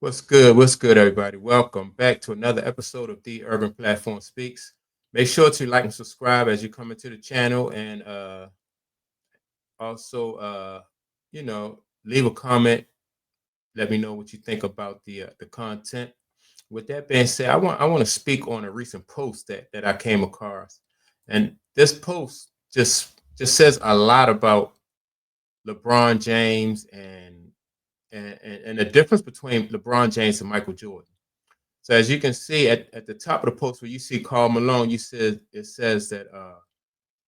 What's good? What's good, everybody? Welcome back to another episode of The Urban Platform Speaks. Make sure to like and subscribe as you come into the channel, and also, leave a comment. Let me know what you think about the content. With that being said, I want to speak on a recent post that I came across, and this post just says a lot about LeBron James and the difference between LeBron James and Michael Jordan. So as you can see at the top of the post where you see Karl Malone, it says that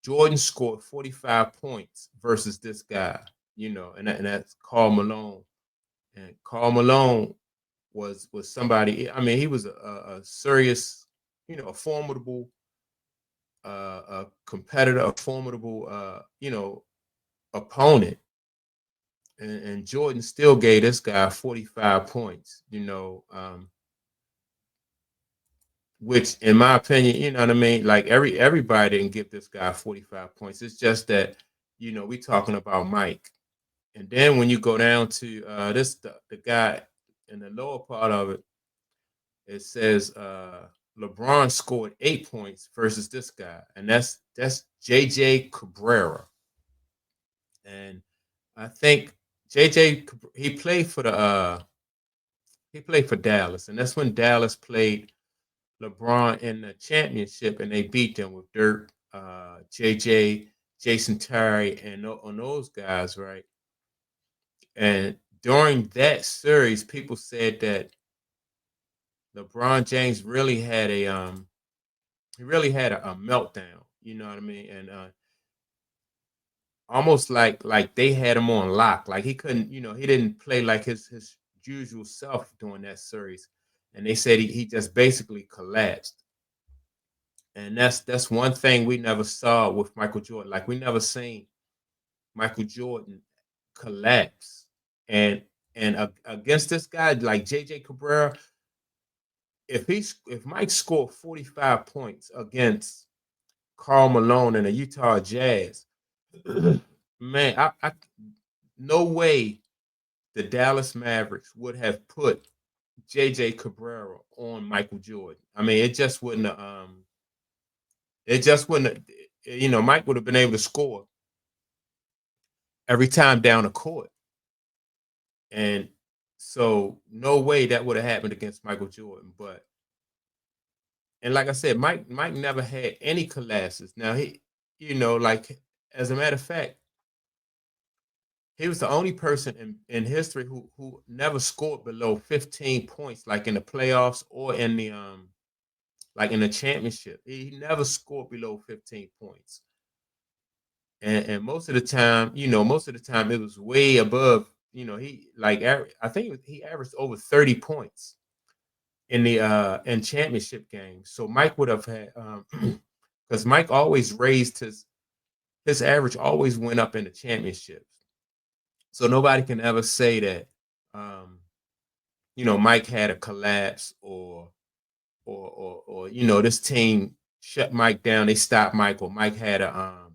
Jordan scored 45 points versus this guy, and that's Karl Malone. And Karl Malone was somebody. I mean, he was a serious, a formidable a competitor, a formidable, opponent. And Jordan still gave this guy 45 points. Which in my opinion, you know what I mean? Like everybody didn't give this guy 45 points. It's just that, we talking about Mike. And then when you go down to the guy in the lower part of it, it says LeBron scored 8 points versus this guy, and that's JJ Cabrera. And I think JJ he played for Dallas, and that's when Dallas played LeBron in the championship, and they beat them with Dirk, JJ, Jason Terry, and on those guys, right? And during that series, people said that LeBron James really had a meltdown. You know what I mean? And almost like they had him on lock. Like he couldn't, he didn't play like his usual self during that series. And they said he just basically collapsed. And that's one thing we never saw with Michael Jordan. Like we never seen Michael Jordan collapse. And against this guy like JJ Cabrera, if Mike scored 45 points against Karl Malone and the Utah Jazz, man, I no way the Dallas Mavericks would have put JJ Cabrera on Michael Jordan. I mean, it just wouldn't have, Mike would have been able to score every time down the court. And so no way that would have happened against Michael Jordan. But and like I said, Mike never had any collapses. Now like as a matter of fact, he was the only person in history who never scored below 15 points, like in the playoffs or in the like in the championship. He never scored below 15 points. And most of the time it was way above. He like I think he averaged over 30 points in the in championship games. So Mike would have had because Mike always raised his average always went up in the championships. So nobody can ever say that Mike had a collapse or this team shut Mike down. They stopped Mike, or Mike had a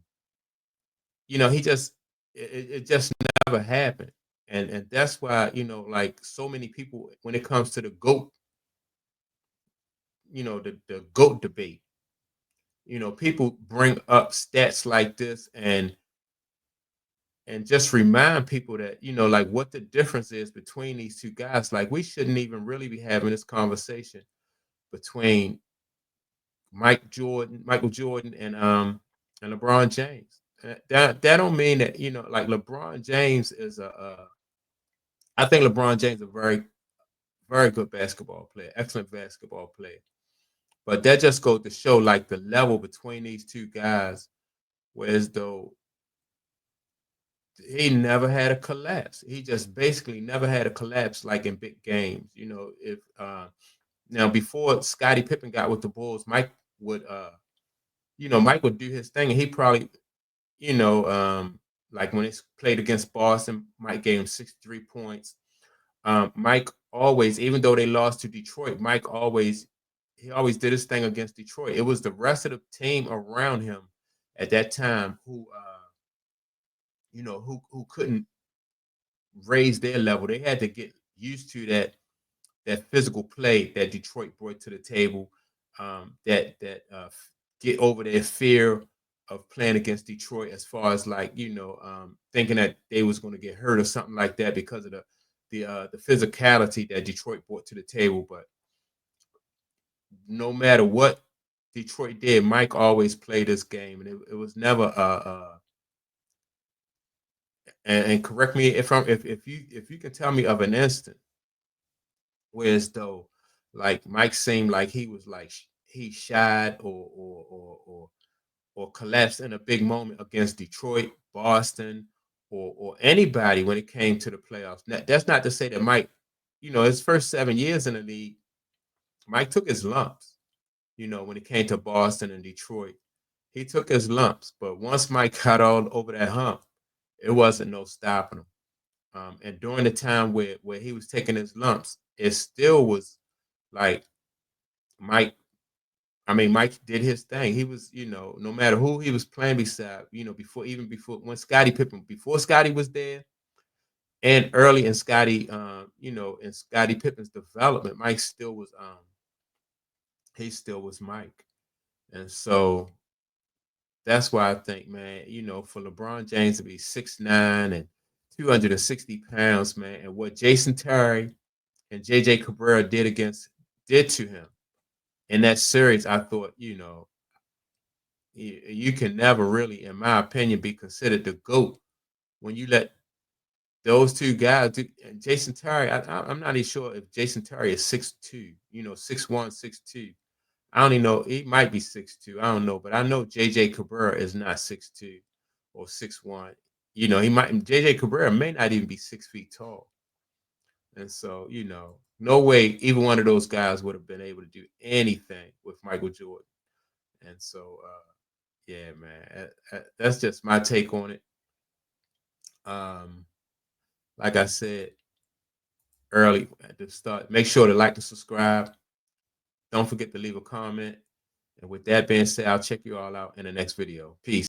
he just it just never happened. And that's why, like so many people when it comes to the GOAT, the GOAT debate, people bring up stats like this and just remind people that, like what the difference is between these two guys. Like we shouldn't even really be having this conversation between Michael Jordan, and LeBron James. That don't mean that, like LeBron James is I think LeBron James is a very, very good basketball player, excellent basketball player. But that just goes to show like the level between these two guys, whereas though he never had a collapse. He just basically never had a collapse like in big games. If now before Scottie Pippen got with the Bulls, would Mike would do his thing, and he probably, like when it's played against Boston, Mike gave him 63 points. Mike always, even though they lost to Detroit, he always did his thing against Detroit. It was the rest of the team around him at that time who couldn't raise their level. They had to get used to that that physical play that Detroit brought to the table, that get over their fear of playing against Detroit, as far as like thinking that they was going to get hurt or something like that because of the physicality that Detroit brought to the table. But no matter what Detroit did, Mike always played this game, and it was never and correct me if you can tell me of an instant where as though like Mike seemed like he was like he shied or collapsed in a big moment against Detroit, Boston, or anybody when it came to the playoffs. Now, that's not to say that Mike, his first 7 years in the league, Mike took his lumps. When it came to Boston and Detroit, he took his lumps. But once Mike got all over that hump, it wasn't no stopping him. And during the time where he was taking his lumps, it still was like Mike. I mean, Mike did his thing. He was, no matter who he was playing beside, before when Scottie Pippen, before Scottie was there, and early in Scottie, in Scottie Pippen's development, Mike still was, he still was Mike, and so that's why I think, man, for LeBron James to be 6'9" and 260 pounds, man, and what Jason Terry and JJ Cabrera did to him in that series, I thought, you can never really, in my opinion, be considered the GOAT when you let those two guys do. And Jason Terry, I'm not even sure if Jason Terry is 6'2", 6'1", 6'2". I don't even know. He might be 6'2". I don't know, but I know JJ Cabrera is not 6'2" or 6'1". He might. JJ Cabrera may not even be 6 feet tall, and so no way either one of those guys would have been able to do anything with Michael Jordan. And so, yeah, man, that's just my take on it. Like I said early at the start, make sure to like and subscribe. Don't forget to leave a comment. And with that being said, I'll check you all out in the next video. Peace.